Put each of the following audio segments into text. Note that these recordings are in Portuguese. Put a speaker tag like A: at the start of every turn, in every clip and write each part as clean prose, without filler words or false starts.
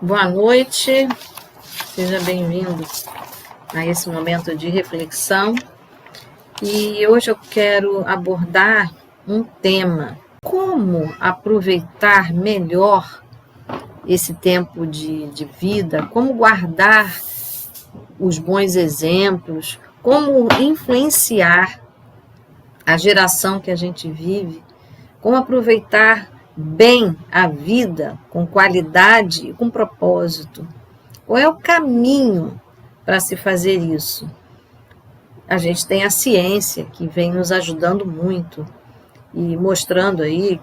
A: Boa noite, seja bem-vindo a esse momento de reflexão. E hoje eu quero abordar um tema: como aproveitar melhor esse tempo de vida, como guardar os bons exemplos, como influenciar a geração que a gente vive, como aproveitar bem a vida, com qualidade e com propósito. Qual é o caminho para se fazer isso? A gente tem a ciência que vem nos ajudando muito e mostrando aí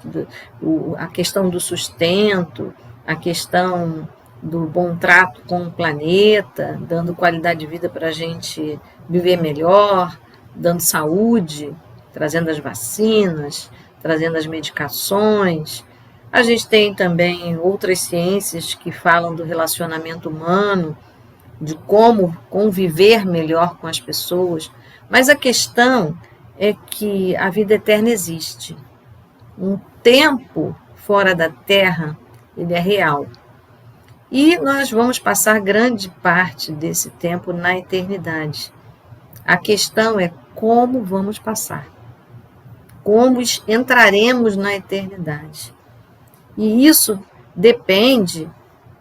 A: a questão do sustento, a questão do bom trato com o planeta, dando qualidade de vida para a gente viver melhor, dando saúde, trazendo as vacinas, trazendo as medicações. A gente tem também outras ciências que falam do relacionamento humano, de como conviver melhor com as pessoas, mas a questão é que a vida eterna existe. Um tempo fora da Terra, ele é real. E nós vamos passar grande parte desse tempo na eternidade. A questão é como vamos passar, como entraremos na eternidade. E isso depende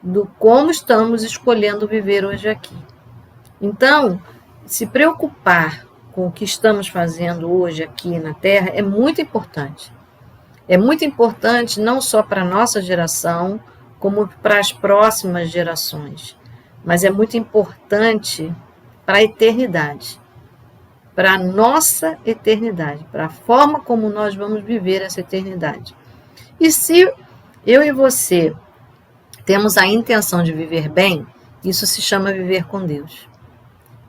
A: do como estamos escolhendo viver hoje aqui. Então, se preocupar com o que estamos fazendo hoje aqui na Terra é muito importante. É muito importante não só para a nossa geração, como para as próximas gerações. Mas é muito importante para a eternidade, para a nossa eternidade, para a forma como nós vamos viver essa eternidade. E se eu e você temos a intenção de viver bem, isso se chama viver com Deus.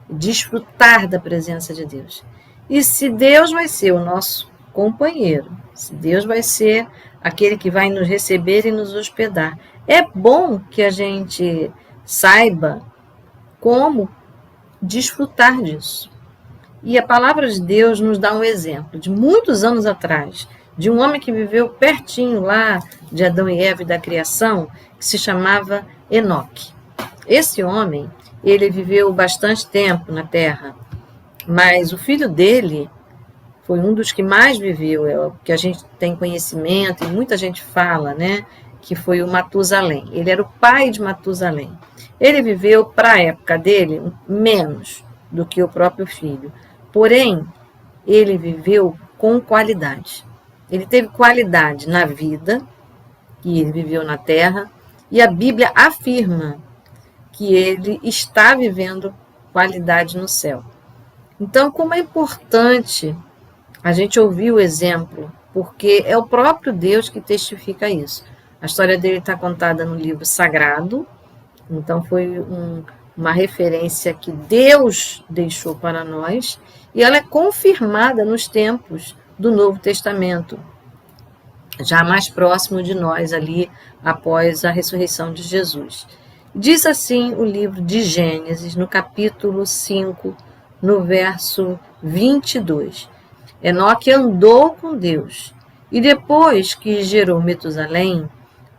A: Desfrutar da presença de Deus. E se Deus vai ser o nosso companheiro, se Deus vai ser aquele que vai nos receber e nos hospedar, é bom que a gente saiba como desfrutar disso. E a palavra de Deus nos dá um exemplo de muitos anos atrás, de um homem que viveu pertinho lá de Adão e Eva e da criação, que se chamava Enoque. Esse homem, ele viveu bastante tempo na Terra, mas o filho dele foi um dos que mais viveu, é o que a gente tem conhecimento e muita gente fala, né, que foi o Matusalém. Ele era o pai de Matusalém. Ele viveu, para a época dele, menos do que o próprio filho. Porém, ele viveu com qualidade. Ele teve qualidade na vida, que ele viveu na Terra, e a Bíblia afirma que ele está vivendo qualidade no céu. Então, como é importante a gente ouvir o exemplo, porque é o próprio Deus que testifica isso. A história dele está contada no livro sagrado, então foi uma referência que Deus deixou para nós, e ela é confirmada nos tempos do Novo Testamento, já mais próximo de nós ali, após a ressurreição de Jesus. Diz assim o livro de Gênesis, no capítulo 5, no verso 22. Enoque andou com Deus, e depois que gerou Metusalém,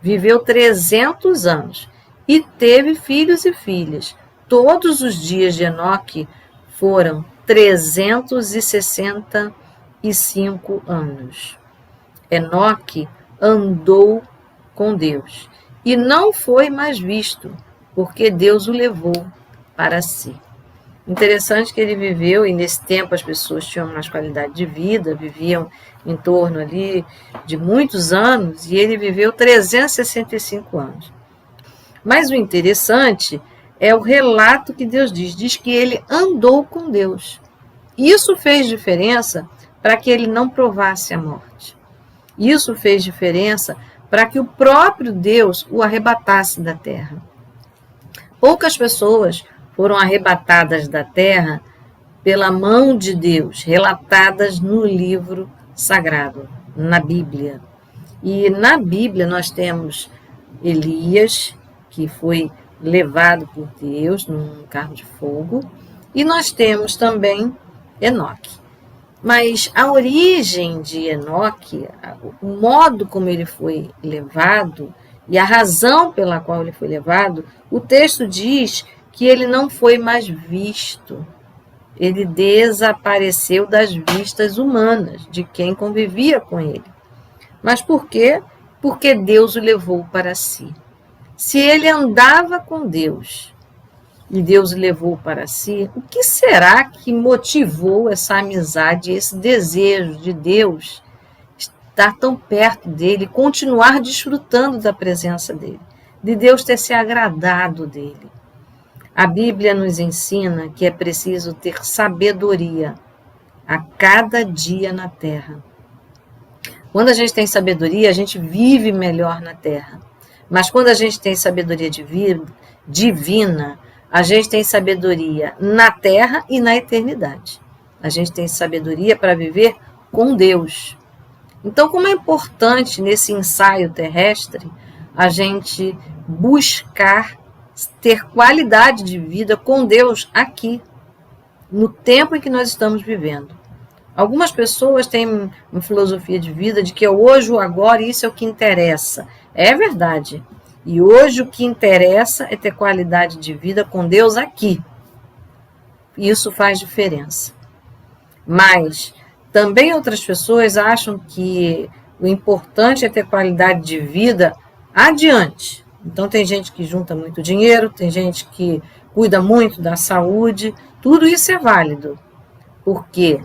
A: viveu 300 anos, e teve filhos e filhas. Todos os dias de Enoque foram 365 anos. Enoque andou com Deus e não foi mais visto, porque Deus o levou para si. Interessante que ele viveu, e nesse tempo as pessoas tinham mais qualidade de vida, viviam em torno ali de muitos anos, e ele viveu 365 anos. Mas o interessante é o relato que Deus diz que ele andou com Deus. Isso fez diferença para que ele não provasse a morte. Isso fez diferença para que o próprio Deus o arrebatasse da terra. Poucas pessoas foram arrebatadas da terra pela mão de Deus, relatadas no livro sagrado, na Bíblia. E na Bíblia nós temos Elias, que foi levado por Deus num carro de fogo, e nós temos também Enoque. Mas a origem de Enoque, o modo como ele foi levado e a razão pela qual ele foi levado, o texto diz que ele não foi mais visto. Ele desapareceu das vistas humanas, de quem convivia com ele. Mas por quê? Porque Deus o levou para si. Se ele andava com Deus e Deus o levou para si, o que será que motivou essa amizade, esse desejo de Deus estar tão perto dele, continuar desfrutando da presença dele, de Deus ter se agradado dele? A Bíblia nos ensina que é preciso ter sabedoria a cada dia na terra. Quando a gente tem sabedoria, a gente vive melhor na terra. Mas quando a gente tem sabedoria divina, a gente tem sabedoria na terra e na eternidade. A gente tem sabedoria para viver com Deus. Então, como é importante nesse ensaio terrestre a gente buscar ter qualidade de vida com Deus aqui, no tempo em que nós estamos vivendo. Algumas pessoas têm uma filosofia de vida de que é hoje ou agora, isso é o que interessa. É verdade. E hoje o que interessa é ter qualidade de vida com Deus aqui. Isso faz diferença. Mas também outras pessoas acham que o importante é ter qualidade de vida adiante. Então tem gente que junta muito dinheiro, tem gente que cuida muito da saúde, tudo isso é válido, porque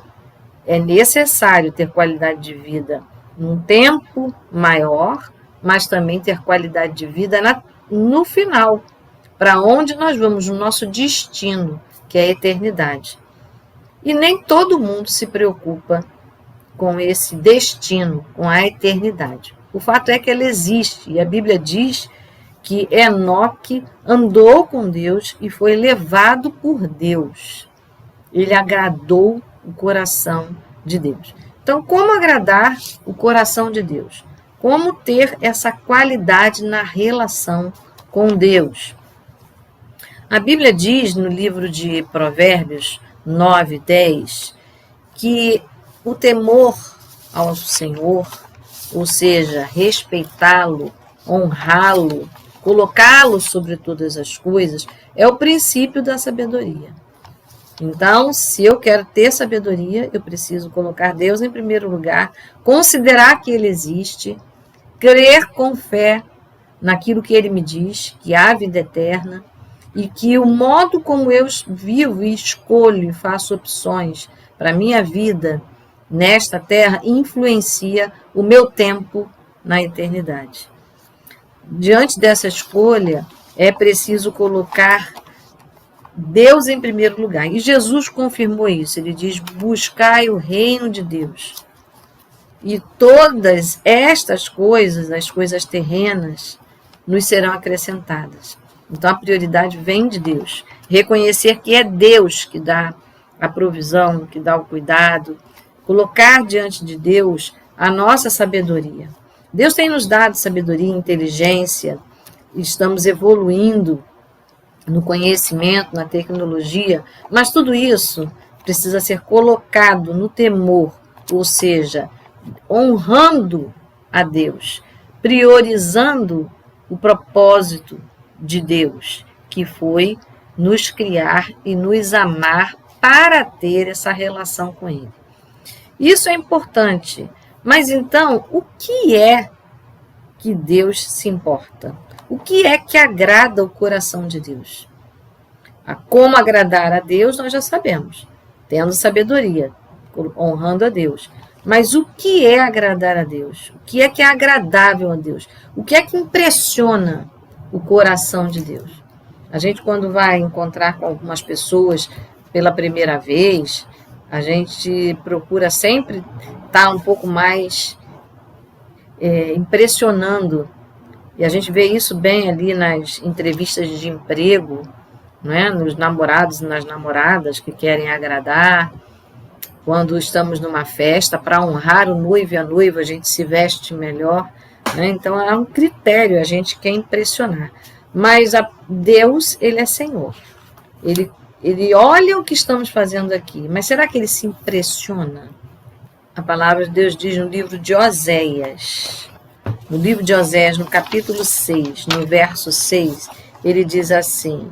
A: é necessário ter qualidade de vida num tempo maior, mas também ter qualidade de vida no final, para onde nós vamos, no nosso destino, que é a eternidade. E nem todo mundo se preocupa com esse destino, com a eternidade. O fato é que ela existe, e a Bíblia diz que Enoque andou com Deus e foi levado por Deus. Ele agradou o coração de Deus. Então, como agradar o coração de Deus? Como ter essa qualidade na relação com Deus? A Bíblia diz no livro de Provérbios 9:10 que o temor ao Senhor, ou seja, respeitá-lo, honrá-lo, colocá-lo sobre todas as coisas, é o princípio da sabedoria. Então, se eu quero ter sabedoria, eu preciso colocar Deus em primeiro lugar, considerar que Ele existe, crer com fé naquilo que Ele me diz, que há vida eterna, e que o modo como eu vivo e escolho e faço opções para a minha vida nesta terra influencia o meu tempo na eternidade. Diante dessa escolha, é preciso colocar Deus em primeiro lugar. E Jesus confirmou isso. Ele diz, buscai o reino de Deus. E todas estas coisas, as coisas terrenas, nos serão acrescentadas. Então, a prioridade vem de Deus. Reconhecer que é Deus que dá a provisão, que dá o cuidado. Colocar diante de Deus a nossa sabedoria. Deus tem nos dado sabedoria, inteligência, estamos evoluindo no conhecimento, na tecnologia, mas tudo isso precisa ser colocado no temor, ou seja, honrando a Deus, priorizando o propósito de Deus, que foi nos criar e nos amar para ter essa relação com Ele. Isso é importante. Mas então, o que é que Deus se importa? O que é que agrada o coração de Deus? Como agradar a Deus, nós já sabemos, tendo sabedoria, honrando a Deus. Mas o que é agradar a Deus? O que é agradável a Deus? O que é que impressiona o coração de Deus? A gente, quando vai encontrar com algumas pessoas pela primeira vez, a gente procura sempre estar um pouco mais impressionando. E a gente vê isso bem ali nas entrevistas de emprego, né? Nos namorados e nas namoradas que querem agradar. Quando estamos numa festa, para honrar o noivo e a noiva, a gente se veste melhor. Né? Então, é um critério, a gente quer impressionar. Mas Deus, Ele é Senhor. Ele olha o que estamos fazendo aqui, mas será que Ele se impressiona? A palavra de Deus diz no livro de Oséias, No livro de Osés, no capítulo 6, no verso 6, ele diz assim: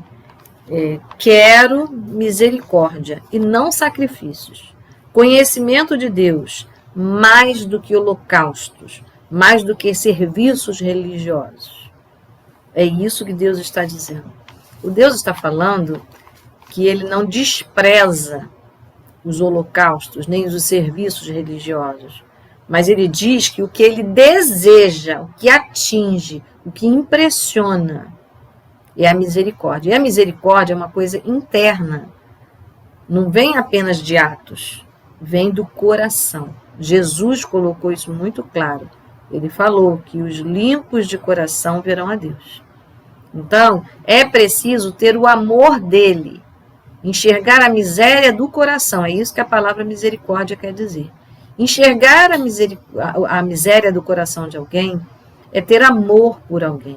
A: quero misericórdia e não sacrifícios, conhecimento de Deus, mais do que holocaustos, mais do que serviços religiosos. É isso que Deus está dizendo. O Deus está falando que ele não despreza os holocaustos, nem os serviços religiosos, mas ele diz que o que ele deseja, o que atinge, o que impressiona é a misericórdia. E a misericórdia é uma coisa interna, não vem apenas de atos, vem do coração. Jesus colocou isso muito claro. Ele falou que os limpos de coração verão a Deus. Então, é preciso ter o amor dele, enxergar a miséria do coração. É isso que a palavra misericórdia quer dizer. Enxergar a miséria do coração de alguém é ter amor por alguém.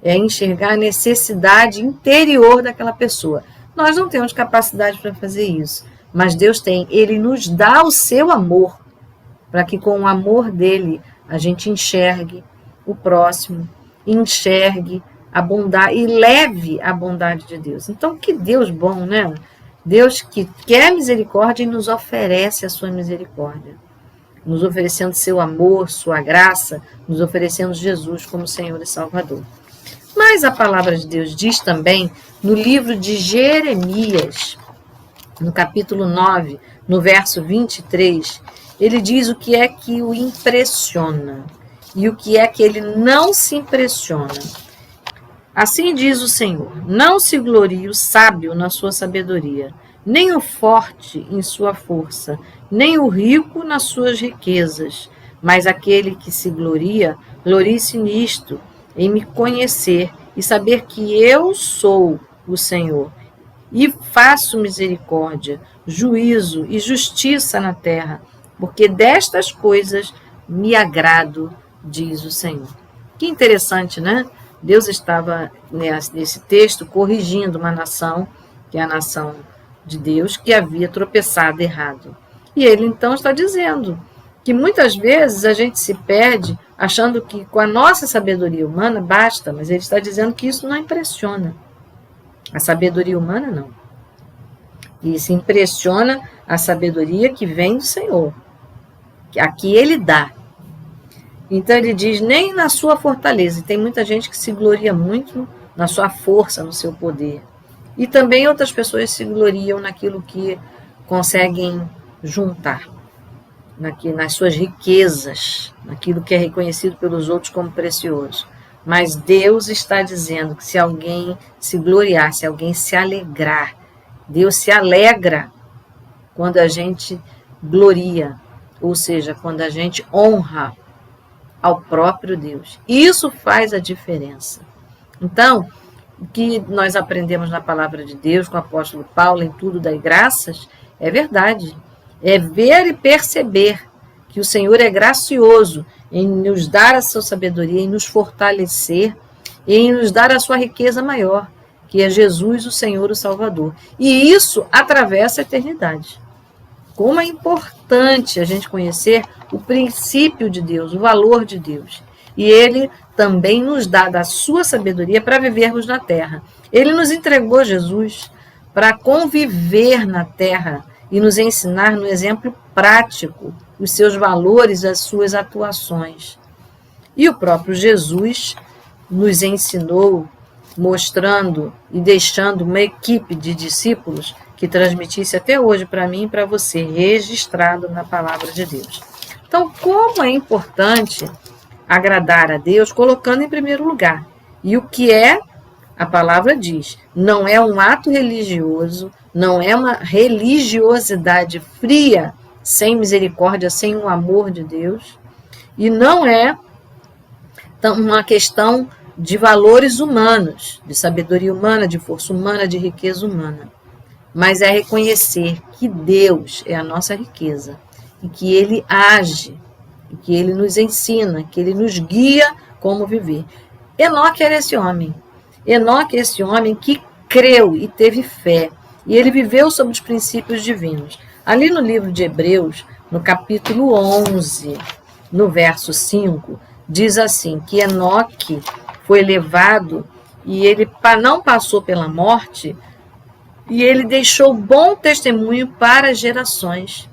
A: É enxergar a necessidade interior daquela pessoa. Nós não temos capacidade para fazer isso, mas Deus tem. Ele nos dá o seu amor, para que com o amor dele a gente enxergue o próximo, enxergue a bondade e leve a bondade de Deus. Então, que Deus bom, né? Deus que quer misericórdia e nos oferece a sua misericórdia, nos oferecendo seu amor, sua graça, nos oferecendo Jesus como Senhor e Salvador. Mas a palavra de Deus diz também no livro de Jeremias, no capítulo 9, no verso 23, ele diz o que é que o impressiona e o que é que ele não se impressiona. Assim diz o Senhor: não se glorie o sábio na sua sabedoria, nem o forte em sua força, nem o rico nas suas riquezas, mas aquele que se gloria, glorie-se nisto, em me conhecer e saber que eu sou o Senhor, e faço misericórdia, juízo e justiça na terra, porque destas coisas me agrado, diz o Senhor. Que interessante, né? Deus estava nesse texto corrigindo uma nação, que é a nação de Deus, que havia tropeçado errado. E ele então está dizendo que muitas vezes a gente se perde achando que com a nossa sabedoria humana basta, mas ele está dizendo que isso não impressiona. A sabedoria humana não. E se impressiona a sabedoria que vem do Senhor, que aqui ele dá. Então ele diz, nem na sua fortaleza. E tem muita gente que se gloria muito na sua força, no seu poder. E também outras pessoas se gloriam naquilo que conseguem juntar, nas suas riquezas, naquilo que é reconhecido pelos outros como precioso. Mas Deus está dizendo que se alguém se gloriar, se alguém se alegrar, Deus se alegra quando a gente gloria, ou seja, quando a gente honra ao próprio Deus. Isso faz a diferença. Então, o que nós aprendemos na palavra de Deus com o apóstolo Paulo, em tudo dai graças, é verdade. É ver e perceber que o Senhor é gracioso em nos dar a sua sabedoria, em nos fortalecer, e em nos dar a sua riqueza maior, que é Jesus, o Senhor, o Salvador. E isso atravessa a eternidade. Como é importante a gente conhecer o princípio de Deus, o valor de Deus. E ele também nos dá da sua sabedoria para vivermos na terra. Ele nos entregou Jesus para conviver na terra e nos ensinar no exemplo prático os seus valores, as suas atuações. E o próprio Jesus nos ensinou, mostrando e deixando uma equipe de discípulos que transmitisse até hoje para mim e para você, registrado na palavra de Deus. Então, como é importante agradar a Deus colocando em primeiro lugar. E o que é, a palavra diz, não é um ato religioso, não é uma religiosidade fria, sem misericórdia, sem o amor de Deus, e não é uma questão de valores humanos, de sabedoria humana, de força humana, de riqueza humana, mas é reconhecer que Deus é a nossa riqueza e que Ele age, e que Ele nos ensina, que Ele nos guia como viver. Enoque era esse homem. Enoque é esse homem que creu e teve fé, e ele viveu sob os princípios divinos. Ali no livro de Hebreus, no capítulo 11, no verso 5, diz assim, que Enoque foi levado e ele não passou pela morte, e ele deixou bom testemunho para as gerações.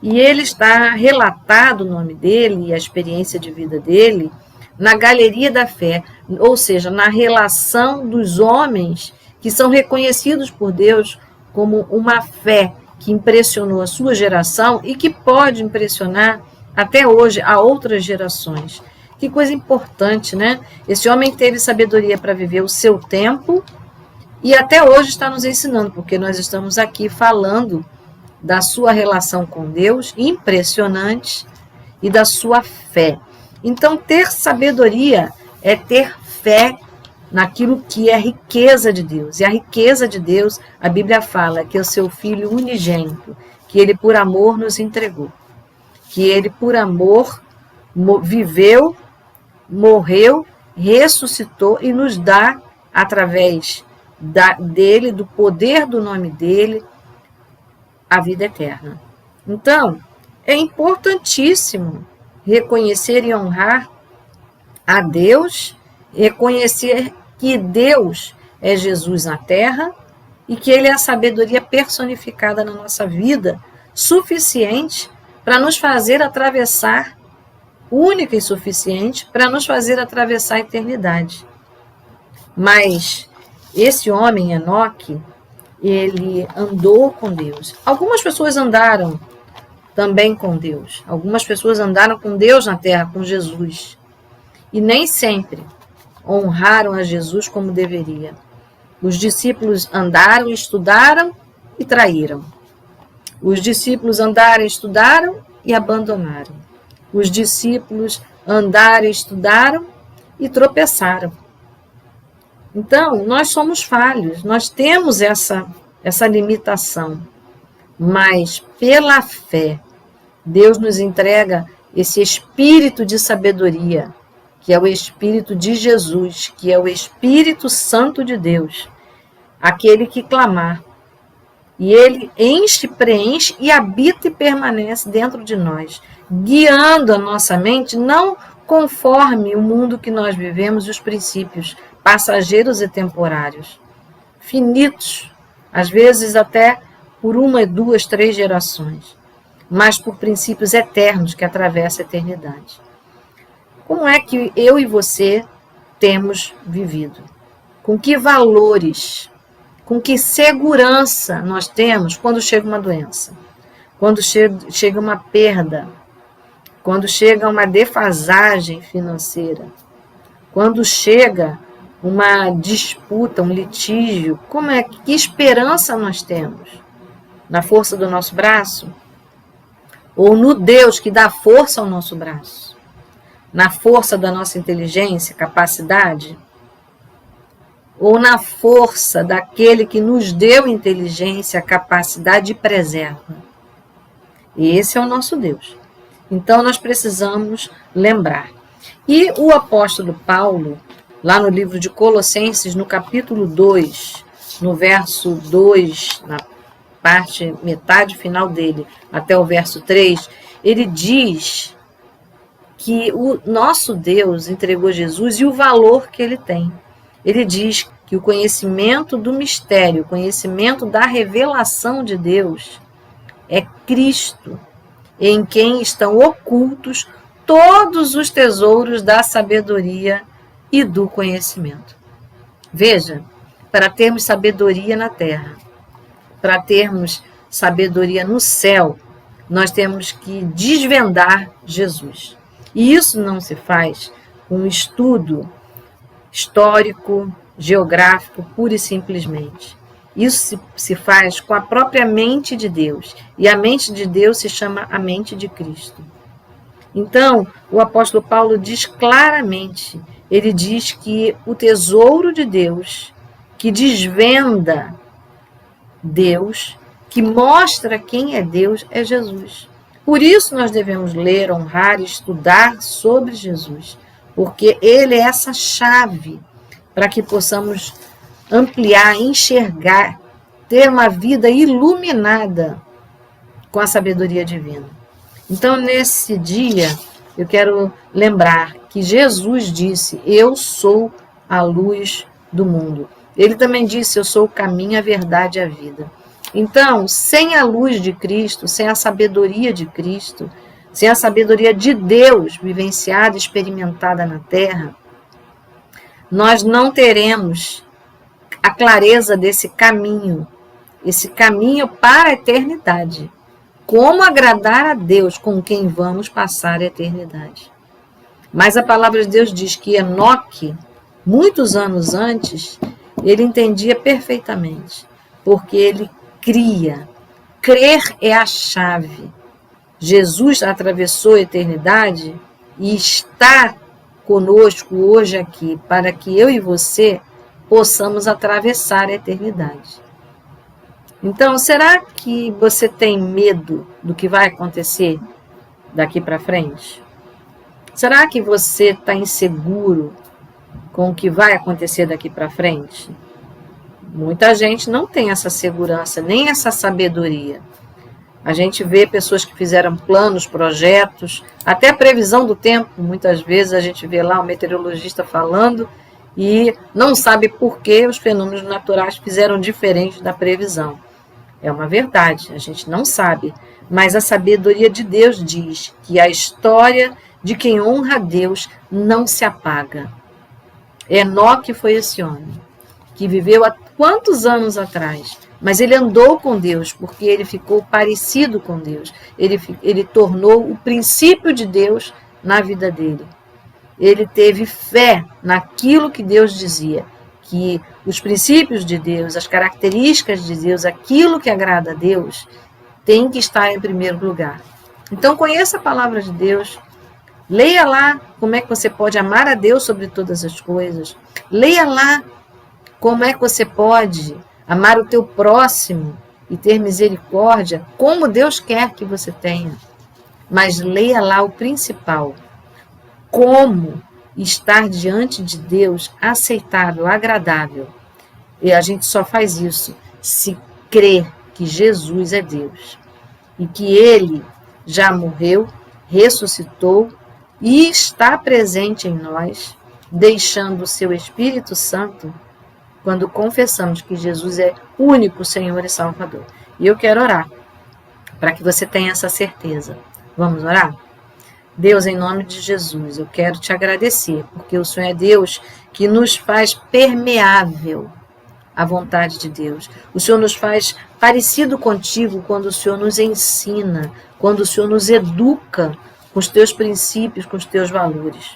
A: E ele está relatado, o nome dele e a experiência de vida dele, na galeria da fé, ou seja, na relação dos homens que são reconhecidos por Deus como uma fé que impressionou a sua geração e que pode impressionar até hoje a outras gerações. Que coisa importante, né? Esse homem teve sabedoria para viver o seu tempo e até hoje está nos ensinando, porque nós estamos aqui falando da sua relação com Deus, impressionante, e da sua fé. Então, ter sabedoria é ter fé naquilo que é riqueza de Deus. E a riqueza de Deus, a Bíblia fala que é o seu Filho unigênito, que ele por amor nos entregou. Que ele por amor viveu, morreu, ressuscitou e nos dá, através dele, do poder do nome dele, a vida eterna. Então, é importantíssimo reconhecer e honrar a Deus, reconhecer que Deus é Jesus na terra e que ele é a sabedoria personificada na nossa vida, suficiente para nos fazer atravessar, única e suficiente para nos fazer atravessar a eternidade. Mas esse homem, Enoque, ele andou com Deus. Algumas pessoas andaram também com Deus. Algumas pessoas andaram com Deus na terra, com Jesus. E nem sempre honraram a Jesus como deveria. Os discípulos andaram, estudaram e traíram. Os discípulos andaram, estudaram e abandonaram. Os discípulos andaram, estudaram e tropeçaram. Então, nós somos falhos, nós temos essa limitação, mas pela fé, Deus nos entrega esse espírito de sabedoria, que é o Espírito de Jesus, que é o Espírito Santo de Deus, aquele que clamar. E ele enche, preenche e habita e permanece dentro de nós, guiando a nossa mente, não conforme o mundo que nós vivemos e os princípios passageiros e temporários, finitos, às vezes até por 1, 2, 3 gerações, mas por princípios eternos que atravessam a eternidade. Como é que eu e você temos vivido? Com que valores, com que segurança nós temos quando chega uma doença, quando chega uma perda, quando chega uma defasagem financeira, quando chega uma disputa, um litígio, que esperança nós temos? Na força do nosso braço? Ou no Deus que dá força ao nosso braço? Na força da nossa inteligência, capacidade? Ou na força daquele que nos deu inteligência, capacidade e preserva? Esse é o nosso Deus. Então nós precisamos lembrar. E o apóstolo Paulo, lá no livro de Colossenses, no capítulo 2, no verso 2, na metade final dele, até o verso 3, ele diz que o nosso Deus entregou Jesus e o valor que ele tem. Ele diz que o conhecimento do mistério, o conhecimento da revelação de Deus é Cristo, em quem estão ocultos todos os tesouros da sabedoria e do conhecimento. Veja, para termos sabedoria na terra, para termos sabedoria no céu, nós temos que desvendar Jesus. E isso não se faz com um estudo histórico, geográfico, pura e simplesmente. Isso se faz com a própria mente de Deus. E a mente de Deus se chama a mente de Cristo. Então, o apóstolo Paulo diz claramente, ele diz que o tesouro de Deus, que desvenda Deus, que mostra quem é Deus, é Jesus. Por isso nós devemos ler, honrar e estudar sobre Jesus, porque ele é essa chave para que possamos ampliar, enxergar, ter uma vida iluminada com a sabedoria divina. Então, nesse dia, eu quero lembrar que Jesus disse: eu sou a luz do mundo. Ele também disse: eu sou o caminho, a verdade e a vida. Então, sem a luz de Cristo, sem a sabedoria de Cristo, sem a sabedoria de Deus vivenciada, experimentada na terra, nós não teremos a clareza desse caminho, esse caminho para a eternidade. Como agradar a Deus com quem vamos passar a eternidade. Mas a palavra de Deus diz que Enoque, muitos anos antes, ele entendia perfeitamente, porque ele cria. Crer é a chave. Jesus atravessou a eternidade e está conosco hoje aqui, para que eu e você possamos atravessar a eternidade. Então, será que você tem medo do que vai acontecer daqui para frente? Será que você está inseguro com o que vai acontecer daqui para frente? Muita gente não tem essa segurança, nem essa sabedoria. A gente vê pessoas que fizeram planos, projetos, até a previsão do tempo. Muitas vezes a gente vê lá o meteorologista falando e não sabe por que os fenômenos naturais fizeram diferente da previsão. É uma verdade, a gente não sabe. Mas a sabedoria de Deus diz que a história de quem honra a Deus não se apaga. Enoque foi esse homem que viveu há quantos anos atrás, mas ele andou com Deus, porque ele ficou parecido com Deus. Ele tornou o princípio de Deus na vida dele. Ele teve fé naquilo que Deus dizia, que os princípios de Deus, as características de Deus, aquilo que agrada a Deus, tem que estar em primeiro lugar. Então, conheça a palavra de Deus, leia lá como é que você pode amar a Deus sobre todas as coisas, leia lá como é que você pode amar o teu próximo e ter misericórdia, como Deus quer que você tenha. Mas leia lá o principal, como estar diante de Deus aceitável, agradável. E a gente só faz isso se crer que Jesus é Deus e que Ele já morreu, ressuscitou e está presente em nós, deixando o seu Espírito Santo quando confessamos que Jesus é o único Senhor e Salvador. E eu quero orar para que você tenha essa certeza. Vamos orar? Deus, em nome de Jesus, eu quero te agradecer, porque o Senhor é Deus que nos faz permeável à vontade de Deus. O Senhor nos faz parecido contigo quando o Senhor nos ensina, quando o Senhor nos educa com os teus princípios, com os teus valores.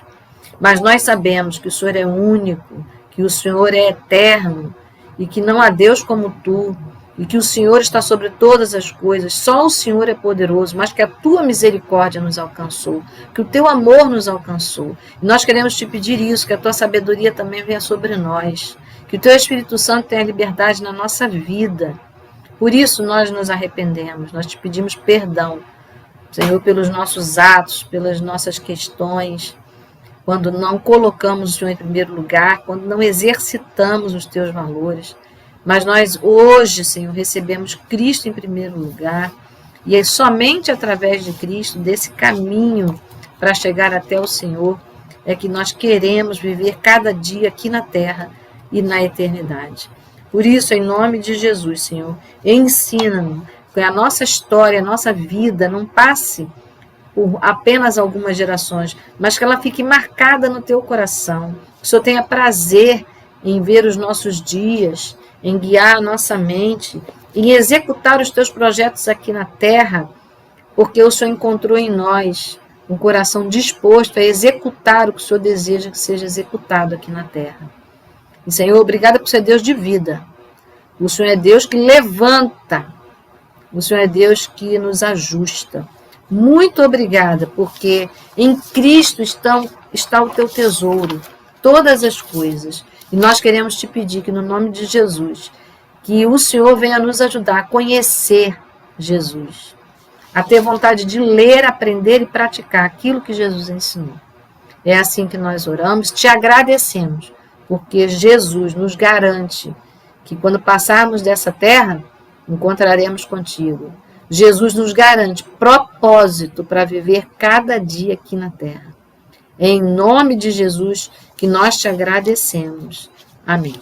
A: Mas nós sabemos que o Senhor é único, que o Senhor é eterno e que não há Deus como tu, e que o Senhor está sobre todas as coisas, só o Senhor é poderoso, mas que a tua misericórdia nos alcançou, que o teu amor nos alcançou. E nós queremos te pedir isso, que a tua sabedoria também venha sobre nós, que o teu Espírito Santo tenha liberdade na nossa vida. Por isso nós nos arrependemos, nós te pedimos perdão, Senhor, pelos nossos atos, pelas nossas questões, quando não colocamos o Senhor em primeiro lugar, quando não exercitamos os teus valores. Mas nós hoje, Senhor, recebemos Cristo em primeiro lugar, e é somente através de Cristo, desse caminho para chegar até o Senhor, é que nós queremos viver cada dia aqui na terra e na eternidade. Por isso, em nome de Jesus, Senhor, ensina-nos que a nossa história, a nossa vida não passe por apenas algumas gerações, mas que ela fique marcada no teu coração. Que o Senhor tenha prazer em ver os nossos dias, em guiar a nossa mente, em executar os teus projetos aqui na terra, porque o Senhor encontrou em nós um coração disposto a executar o que o Senhor deseja que seja executado aqui na terra. E, Senhor, obrigada por ser Deus de vida. O Senhor é Deus que levanta. O Senhor é Deus que nos ajusta. Muito obrigada, porque em Cristo está o teu tesouro, todas as coisas. E nós queremos te pedir que, no nome de Jesus, que o Senhor venha nos ajudar a conhecer Jesus, a ter vontade de ler, aprender e praticar aquilo que Jesus ensinou. É assim que nós oramos, te agradecemos, porque Jesus nos garante que quando passarmos dessa terra, encontraremos contigo. Jesus nos garante propósito para viver cada dia aqui na terra. Em nome de Jesus, que nós te agradecemos. Amém.